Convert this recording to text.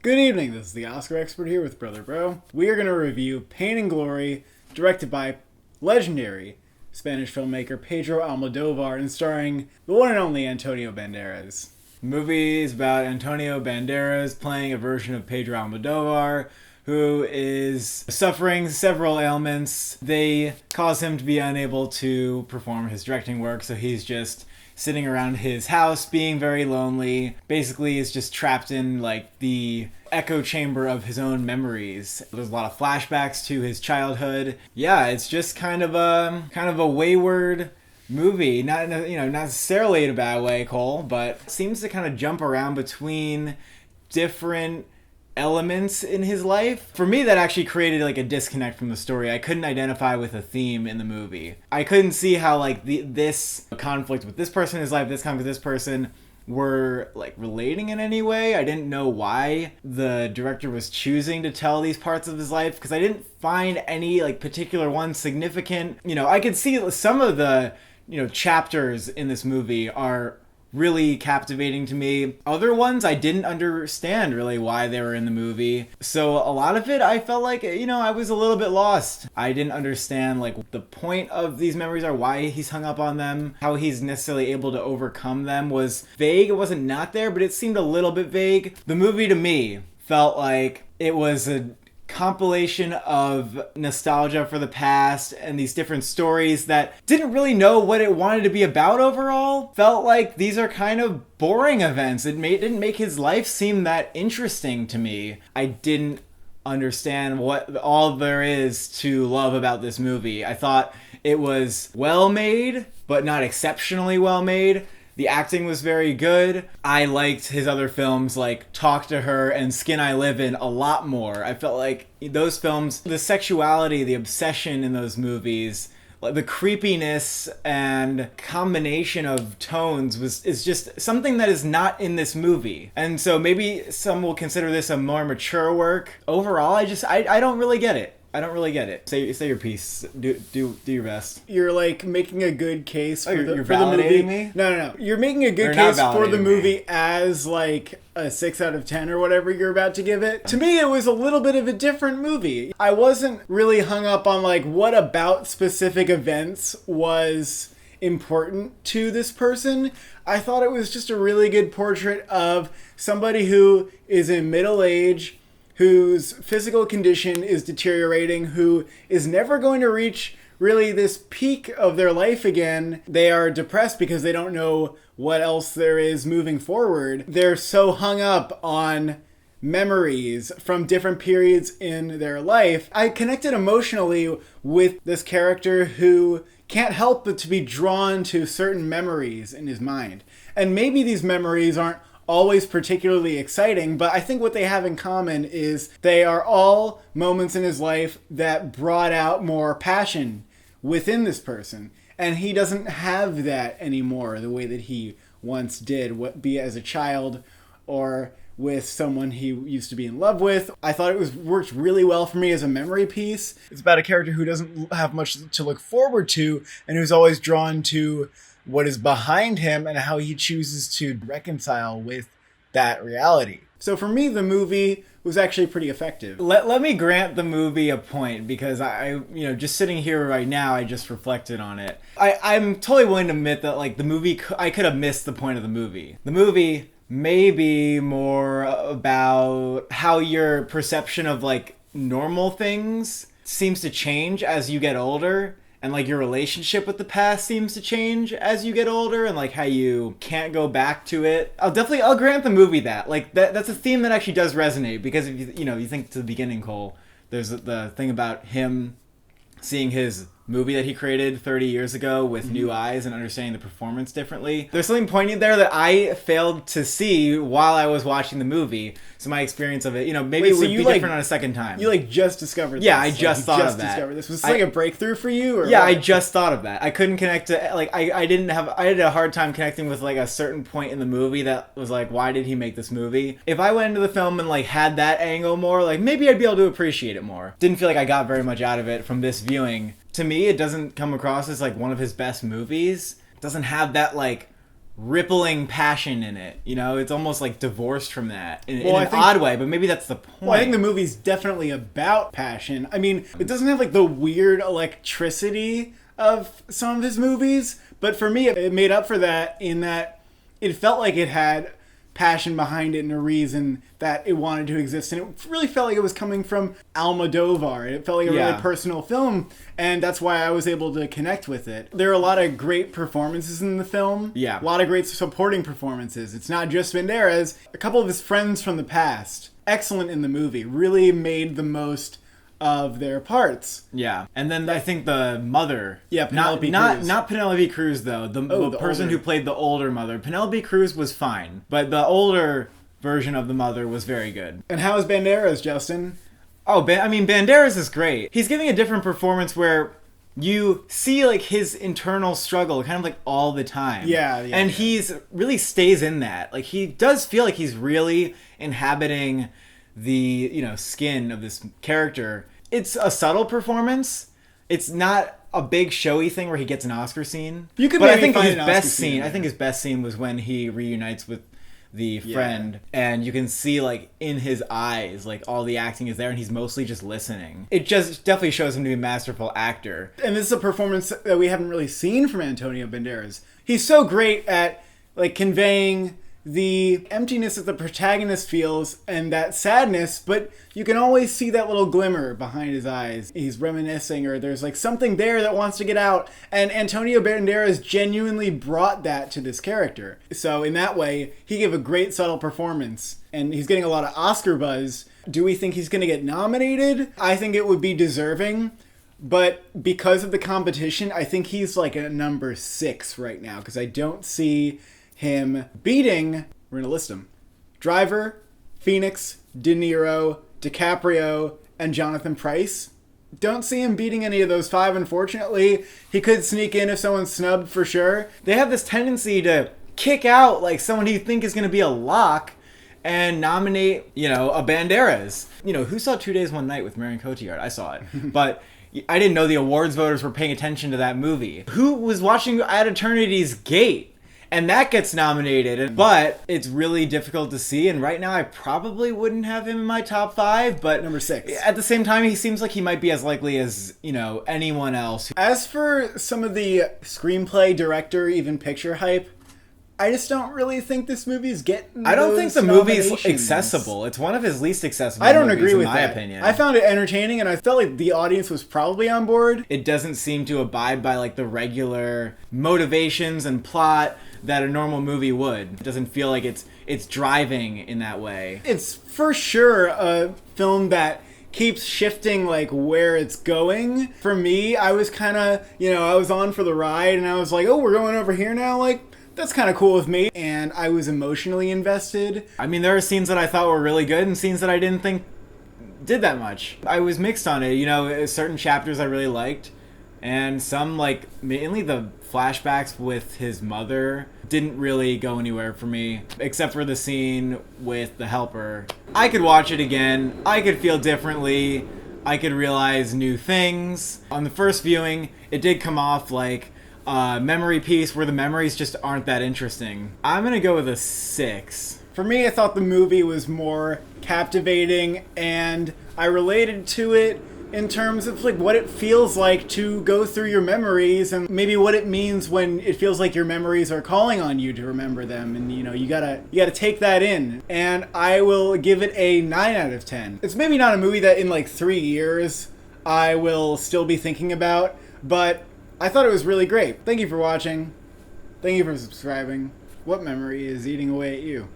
Good evening, this is the Oscar expert here with Brother Bro. We are going to review Pain and Glory, directed by legendary Spanish filmmaker Pedro Almodovar and starring the one and only Antonio Banderas. The movie is about Antonio Banderas playing a version of Pedro Almodovar who is suffering several ailments. They cause him to be unable to perform his directing work, so he's just sitting around his house being very lonely. Basically is just trapped in like the echo chamber of his own memories. There's a lot of flashbacks to his childhood. Yeah, it's just kind of a wayward movie. Not necessarily in a bad way, Cole, but seems to kind of jump around between different elements in his life. For me, that actually created like a disconnect from the story. I couldn't identify with a theme in the movie. I couldn't see how like this conflict with this person in his life, this conflict with this person were like relating in any way. I didn't know why the director was choosing to tell these parts of his life because I didn't find any like particular one significant. I could see some of the chapters in this movie are really captivating to me. Other ones I didn't understand really why they were in the movie. So a lot of it I felt like, I was a little bit lost. I didn't understand like the point of these memories are, why he's hung up on them, how he's necessarily able to overcome them was vague. It wasn't not there, but it seemed a little bit vague. The movie to me felt like it was a compilation of nostalgia for the past and these different stories that didn't really know what it wanted to be about overall. Felt like these are kind of boring events. It didn't make his life seem that interesting to me. I didn't understand what all there is to love about this movie. I thought it was well made, but not exceptionally well made. The acting was very good. I liked his other films like Talk to Her and Skin I Live In a lot more. I felt like those films, the sexuality, the obsession in those movies, like the creepiness and combination of tones is just something that is not in this movie. And so maybe some will consider this a more mature work. Overall, I don't really get it. I don't really get it. Say your piece. Do your best. You're like making a good case for you're for the movie. Me? No. You're making a good case for the movie as like a 6 out of 10 or whatever you're about to give it. To me, it was a little bit of a different movie. I wasn't really hung up on like what about specific events was important to this person. I thought it was just a really good portrait of somebody who is in middle age, whose physical condition is deteriorating, who is never going to reach really this peak of their life again. They are depressed because they don't know what else there is moving forward. They're so hung up on memories from different periods in their life. I connected emotionally with this character who can't help but to be drawn to certain memories in his mind. And maybe these memories aren't always particularly exciting, but I think what they have in common is they are all moments in his life that brought out more passion within this person. And he doesn't have that anymore the way that he once did, be it as a child or with someone he used to be in love with. I thought it worked really well for me as a memory piece. It's about a character who doesn't have much to look forward to and who's always drawn to what is behind him and how he chooses to reconcile with that reality. So for me, the movie was actually pretty effective. Let me grant the movie a point because I just sitting here right now, I just reflected on it. I'm totally willing to admit that like the movie, I could have missed the point of the movie. The movie may be more about how your perception of like normal things seems to change as you get older. And like your relationship with the past seems to change as you get older, and like how you can't go back to it. I'll grant the movie that. Like that's a theme that actually does resonate because if you think to the beginning, Cole, there's the thing about him seeing his movie that he created 30 years ago with new eyes and understanding the performance differently. There's something poignant there that I failed to see while I was watching the movie. So my experience of it, maybe it would be different on a second time. You just discovered this. Yeah, I just thought of that. Was this like a breakthrough for you? Or yeah, what? I just thought of that. I couldn't connect to, like, I had a hard time connecting with like a certain point in the movie that was like, why did he make this movie? If I went into the film and like had that angle more, like maybe I'd be able to appreciate it more. Didn't feel like I got very much out of it from this viewing. To me, it doesn't come across as like one of his best movies. It doesn't have that like rippling passion in it. You know, it's almost like divorced from that in Well, an odd way, but maybe that's the point. Well, I think the movie's definitely about passion. I mean, it doesn't have like the weird electricity of some of his movies, but for me, it made up for that in that it felt like it had passion behind it and a reason that it wanted to exist. And it really felt like it was coming from Almodovar. It felt like a really personal film, and that's why I was able to connect with it. There are a lot of great performances in the film. Yeah. A lot of great supporting performances. It's not just Banderas. A couple of his friends from the past, excellent in the movie, really made the most of their parts. Yeah, and then I think the mother. Yeah, Penelope Cruz. Not Penelope Cruz though. The person older. who played the older mother. Penelope Cruz was fine, but the older version of the mother was very good. And how is Banderas, Justin? Oh, I mean, Banderas is great. He's giving a different performance where you see like his internal struggle kind of like all the time. Yeah. And he's really stays in that. Like he does feel like he's really inhabiting the, you know, skin of this character. It's a subtle performance. It's not a big showy thing where he gets an Oscar scene. You could but I maybe think find his an Oscar best scene scene, in I think there. his best scene was when he reunites with the friend, and you can see like in his eyes like all the acting is there and he's mostly just listening. It just definitely shows him to be a masterful actor. And this is a performance that we haven't really seen from Antonio Banderas. He's so great at like conveying the emptiness that the protagonist feels and that sadness, but you can always see that little glimmer behind his eyes. He's reminiscing, or there's like something there that wants to get out, and Antonio Banderas genuinely brought that to this character. So in that way, he gave a great subtle performance, and he's getting a lot of Oscar buzz. Do we think he's going to get nominated? I think it would be deserving. But because of the competition, I think he's like a number 6 right now, because I don't see him beating, we're going to list them, Driver, Phoenix, De Niro, DiCaprio, and Jonathan Pryce. Don't see him beating any of those 5, unfortunately. He could sneak in if someone's snubbed for sure. They have this tendency to kick out like someone who you think is going to be a lock and nominate, you know, a Banderas. You know, who saw 2 Days, One Night with Marion Cotillard? I saw it. But I didn't know the awards voters were paying attention to that movie. Who was watching At Eternity's Gate? And that gets nominated, but it's really difficult to see. And right now, I probably wouldn't have him in my top 5. But Number 6. At the same time, he seems like he might be as likely as, you know, anyone else. As for some of the screenplay, director, even picture hype, I just don't really think this movie's getting. I don't think those the movie's nominations. accessible. It's one of his least accessible. I don't movies, agree with in my that. opinion. I found it entertaining, and I felt like the audience was probably on board. It doesn't seem to abide by like the regular motivations and plot that a normal movie would. It doesn't feel like it's driving in that way. It's for sure a film that keeps shifting like where it's going. For me, I was kind of, I was on for the ride, and I was like, oh, we're going over here now, like, that's kind of cool with me. And I was emotionally invested. I mean, there are scenes that I thought were really good and scenes that I didn't think did that much. I was mixed on it. Certain chapters I really liked, and some, like, mainly the flashbacks with his mother didn't really go anywhere for me, except for the scene with the helper. I could watch it again. I could feel differently. I could realize new things. On the first viewing, it did come off like a memory piece where the memories just aren't that interesting. I'm gonna go with a 6. For me, I thought the movie was more captivating, and I related to it in terms of like what it feels like to go through your memories, and maybe what it means when it feels like your memories are calling on you to remember them, and you gotta take that in. And I will give it a 9 out of 10. It's maybe not a movie that in like 3 years I will still be thinking about, but I thought it was really great. Thank you for watching. Thank you for subscribing. What memory is eating away at you?